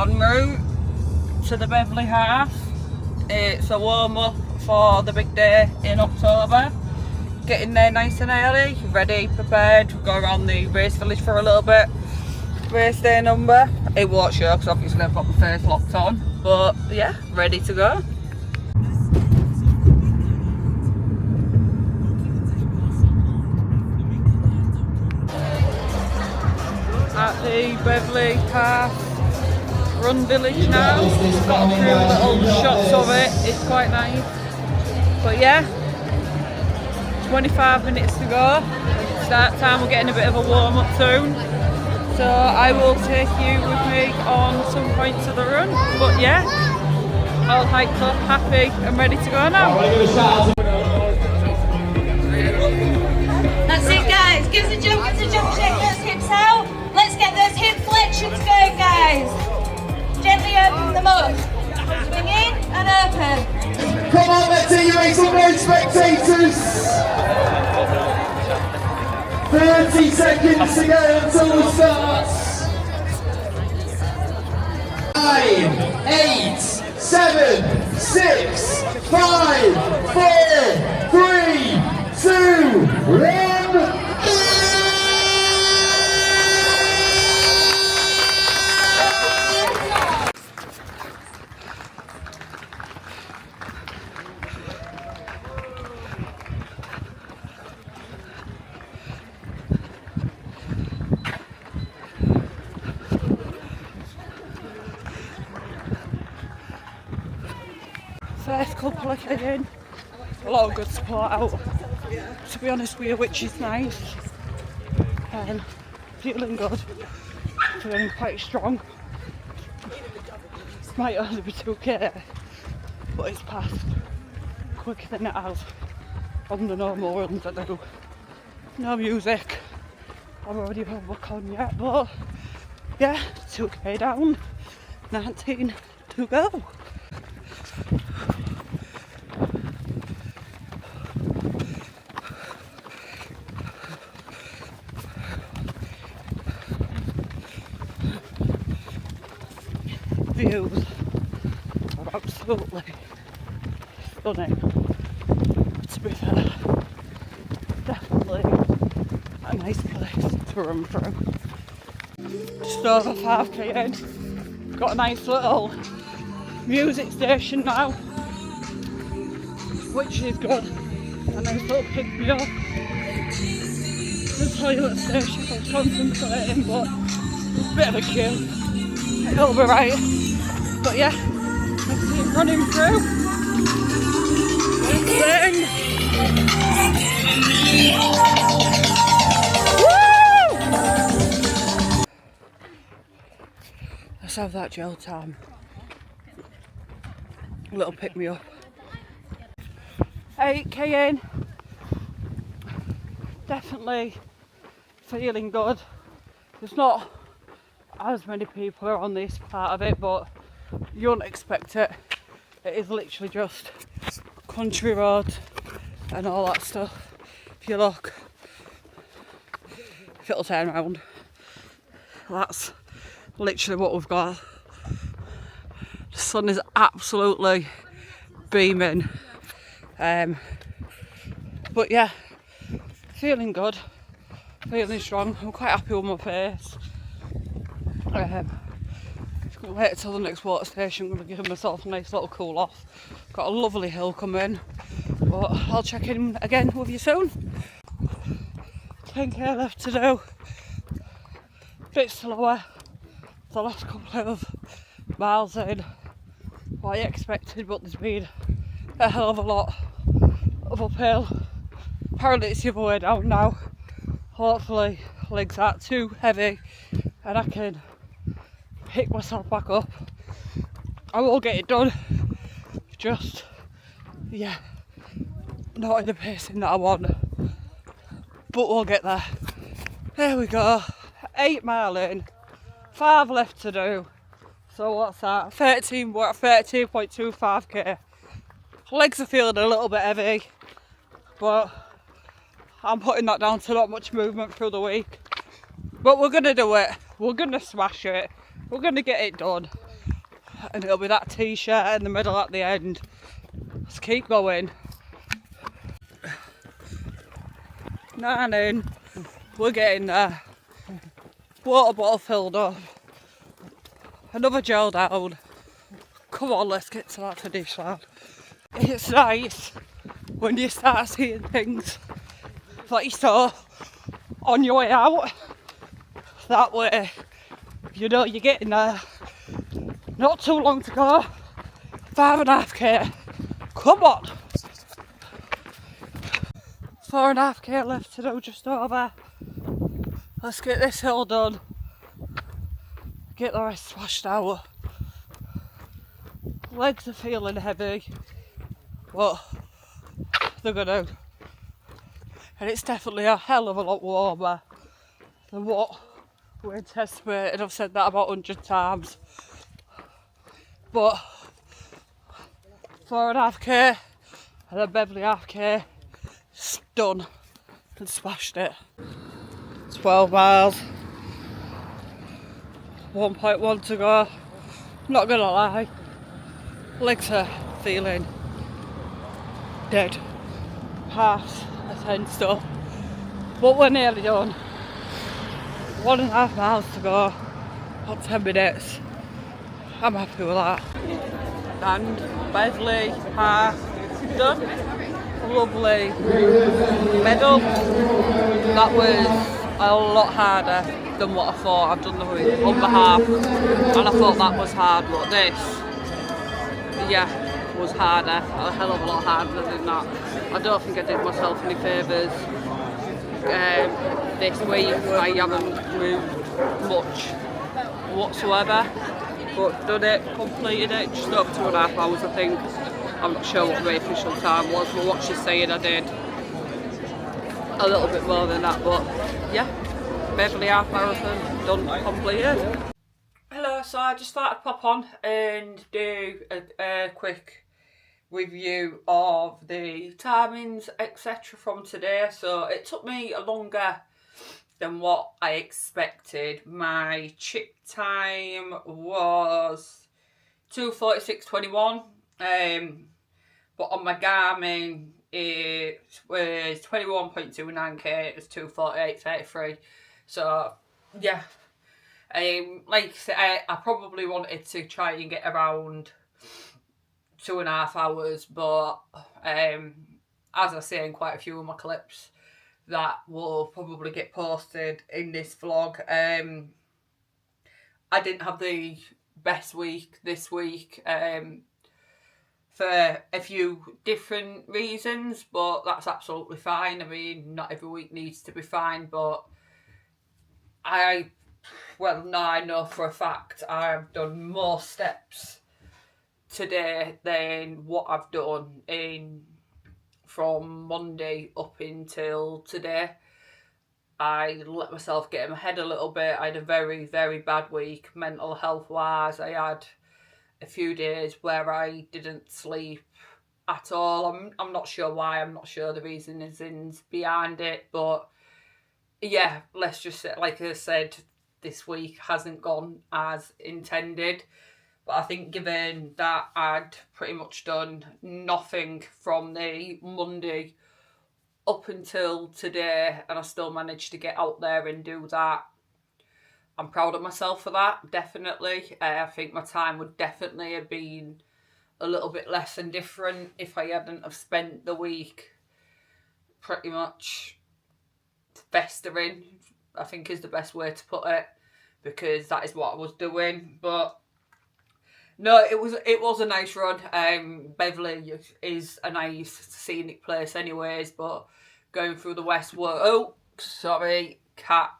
en route to the Beverley half. It's a warm up for the big day in October. Getting there nice and early, ready, prepared. We'll go around the race village for a little bit. Race day number. It won't show because obviously I've got my face locked on. But yeah, ready to go. At the Beverley half run village now. Got a few little shots of it. It's quite nice. But yeah. 25 minutes to go, start time. We're getting a bit of a warm up soon, so I will take you with me on some points of the run. But yeah, all hyped up, happy and ready to go now. That's it guys, give us a jump, shake those hips out. Let's get those hip flexions going guys. Gently open them up, swing in and open. Come on, let's see you make some noise, spectators! 30 seconds to go until we start. 9, 8, 7, 6, 5, 4, 3, 2, 1. First couple of in, a lot of good support out, to be honest with you, which is nice. Feeling good, feeling quite strong. Might only be 2k, but it's passed quicker than it has on the normal runs I do. No music, I'm already overbooked on yet, but yeah, 2k down, 19 to go. Views are absolutely stunning, to be fair. Definitely a nice place to run through. Just over 5k in, got a nice little music station now, which is good. A nice little pick me up. The toilet station I was concentrating, but a bit of a queue. It'll be right. But yeah, let's keep running through. Then. Woo! Let's have that gel time. A little pick me up. 8k in. Definitely feeling good. There's not as many people are on this part of it, but you won't expect it. It is literally just country roads and all that stuff. If you look, if it'll turn around, that's literally what we've got. The sun is absolutely beaming, but yeah, feeling good, feeling strong. I'm quite happy with my face. Just gonna wait till the next water station. I'm gonna give myself a nice little cool off. Got a lovely hill coming, but I'll check in again with you soon. 10k left to do. Bit slower. The last couple of miles in what I expected, but there's been a hell of a lot of uphill. Apparently it's the other way down now. Hopefully legs aren't too heavy and I can pick myself back up. I will get it done, just yeah, not in the pacing that I want, but we'll get there. There we go, 8 mile in, 5 left to do. So what's that? 13, we're at 13.25k. Legs are feeling a little bit heavy, but I'm putting that down to not much movement through the week. But we're gonna do it. We're gonna smash it. We're gonna get it done. and it'll be that t-shirt in the middle at the end. Let's keep going. 9 in, we're getting there. Water bottle filled up. Another gel down. Come on, let's get to that finish line. It's nice when you start seeing things that you saw on your way out. That way, you know you're getting there. Not too long to go. 5.5k. Come on. 4.5k left to do, just over. Let's get this hill done. Get the rest splashed out. Legs are feeling heavy, but they're gonna. And it's definitely a hell of a lot warmer than what we anticipated. I've said that about 100 times. But 4.5k and then Beverley 0.5k, done and smashed it. 12 miles, 1.1 to go. Not gonna lie, legs are feeling dead. Halves are tensed up, but we're nearly done. 1.5 miles to go, about 10 minutes. I'm happy with that. And Beverley half done. Lovely medal. That was a lot harder than what I thought. I've done the other half and I thought that was hard, but this, yeah, was harder. A hell of a lot harder than that. I don't think I did myself any favours. This week I haven't moved much whatsoever, but done it, completed it, just over 2.5 hours I think. I'm not sure what the official time was, but what she's saying I did a little bit more than that, but yeah, Beverley half marathon done, completed. Hello, so I just thought I'd pop on and do a quick review of the timings etc from today. So it took me longer than what I expected. My chip time was 2:46.21, but on my Garmin it was 21.29k, it was 2:48.33. So yeah, like I said, I probably wanted to try and get around 2.5 hours, but as I say in quite a few of my clips that will probably get posted in this vlog, I didn't have the best week this week for a few different reasons, but that's absolutely fine. I mean, not every week needs to be fine, but I know for a fact I've done more steps today than what I've done from Monday up until today. I let myself get in my head a little bit. I had a very, very bad week mental health wise. I had a few days where I didn't sleep at all. I'm not sure why, I'm not sure the reasons behind it, but yeah, let's just say, like I said, this week hasn't gone as intended. But I think given that I'd pretty much done nothing from the Monday up until today and I still managed to get out there and do that, I'm proud of myself for that, definitely. I think my time would definitely have been a little bit less and different if I hadn't have spent the week pretty much festering, I think is the best way to put it, because that is what I was doing. But no, it was a nice run. Beverley is a nice scenic place anyways, but going through the Westwood, cat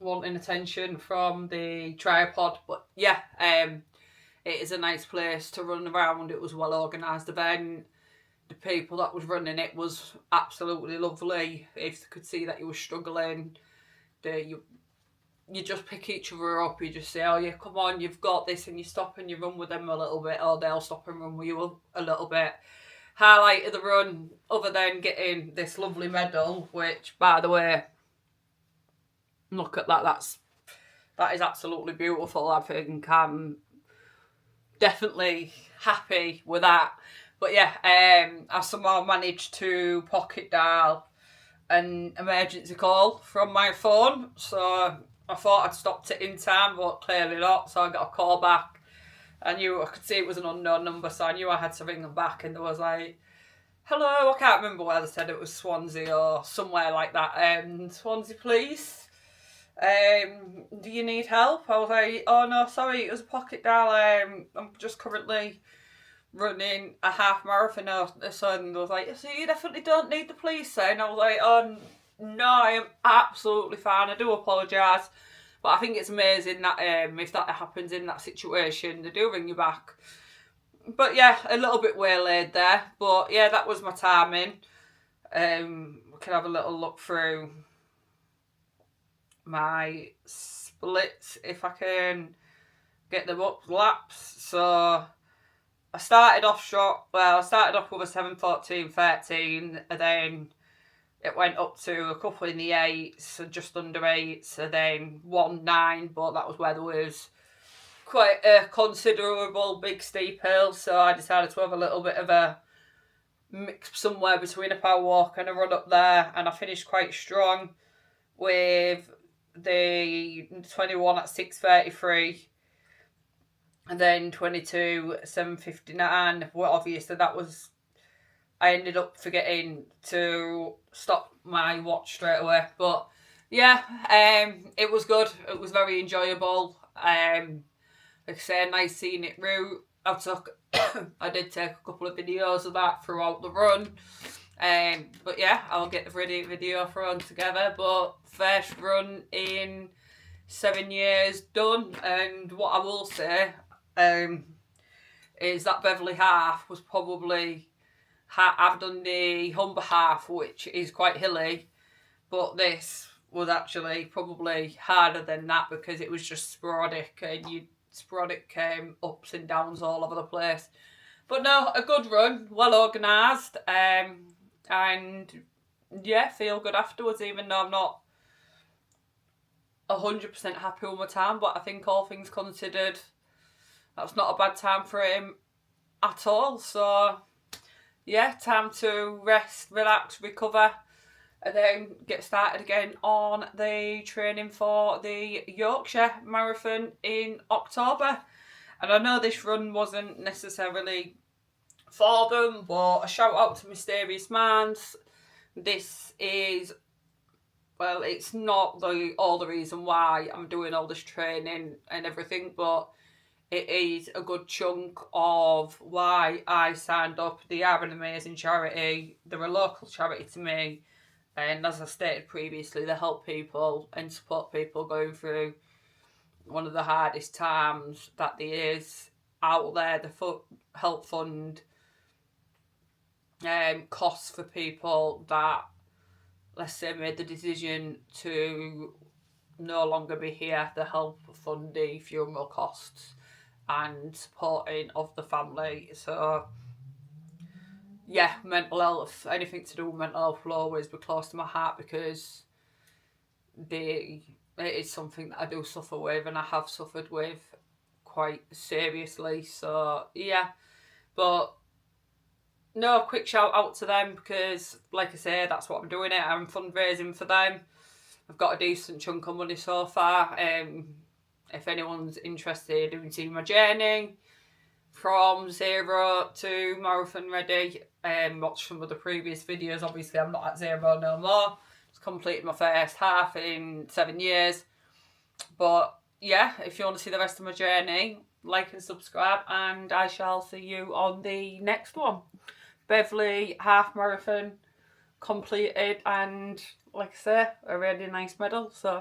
wanting attention from the tripod, but yeah, it is a nice place to run around. It was a well organised event. The people that was running it was absolutely lovely. If they could see that you were struggling, you just pick each other up. You just say, oh yeah, come on, you've got this, and you stop and you run with them a little bit, or they'll stop and run with you a little bit. Highlight of the run, other than getting this lovely medal, which, by the way, look at that, that's that is absolutely beautiful. I think I'm definitely happy with that. But yeah, I somehow managed to pocket dial an emergency call from my phone, so I thought I'd stopped it in time, but clearly not. So I got a call back. I could see it was an unknown number, so I knew I had to ring them back, and there was like, hello, I can't remember where they said it was, Swansea or somewhere like that. Swansea Police, do you need help? I was like, oh no, sorry, it was a pocket dial. I'm just currently running a half marathon or so, and they was like, so you definitely don't need the police then? I was like, oh no, I am absolutely fine, I do apologise. But I think it's amazing that if that happens in that situation, they do ring you back. But yeah, a little bit waylaid there. But yeah, that was my timing. We can have a little look through my splits if I can get them up, laps. So I started off short. Well, I started off with a 7:14.13, and then it went up to a couple in the 8s, just under 8s, and then 1:09, but that was where there was quite a considerable big steep hill, so I decided to have a little bit of a mix somewhere between a power walk and a run up there, and I finished quite strong with the 21 at 6:33, and then 22 at 7:59. Well, obviously that was, I ended up forgetting to stop my watch straight away. But yeah, it was good. It was very enjoyable. Like I say, a nice scenic route. I did take a couple of videos of that throughout the run. But yeah, I'll get the video thrown together. But first run in 7 years done. And what I will say is that Beverley half was probably, I've done the Humber half, which is quite hilly, but this was actually probably harder than that because it was just sporadic, and sporadic ups and downs all over the place. But no, a good run, well organised, and yeah, feel good afterwards, even though I'm not 100% happy with my time, but I think all things considered, that's not a bad time for him at all. So yeah, time to rest, relax, recover, and then get started again on the training for the Yorkshire Marathon in October. And I know this run wasn't necessarily for them, but a shout out to Mysterious Minds. This is, well, it's not all the reason why I'm doing all this training and everything, but it is a good chunk of why I signed up. They are an amazing charity. They're a local charity to me. And as I stated previously, they help people and support people going through one of the hardest times that there is out there. They help fund costs for people that, let's say, made the decision to no longer be here. They help fund the funeral costs and supporting of the family. So yeah, mental health, anything to do with mental health will always be close to my heart, because it is something that I do suffer with, and I have suffered with quite seriously. So yeah, but no, quick shout out to them, because like I say, that's what I'm doing it. I'm fundraising for them. I've got a decent chunk of money so far. If anyone's interested in seeing my journey from 0 to marathon ready, watch some of the previous videos. Obviously I'm not at 0 no more. Just completed my first half in 7 years. But yeah, if you want to see the rest of my journey, like and subscribe, and I shall see you on the next one. Beverley half marathon completed, and like I say, a really nice medal. So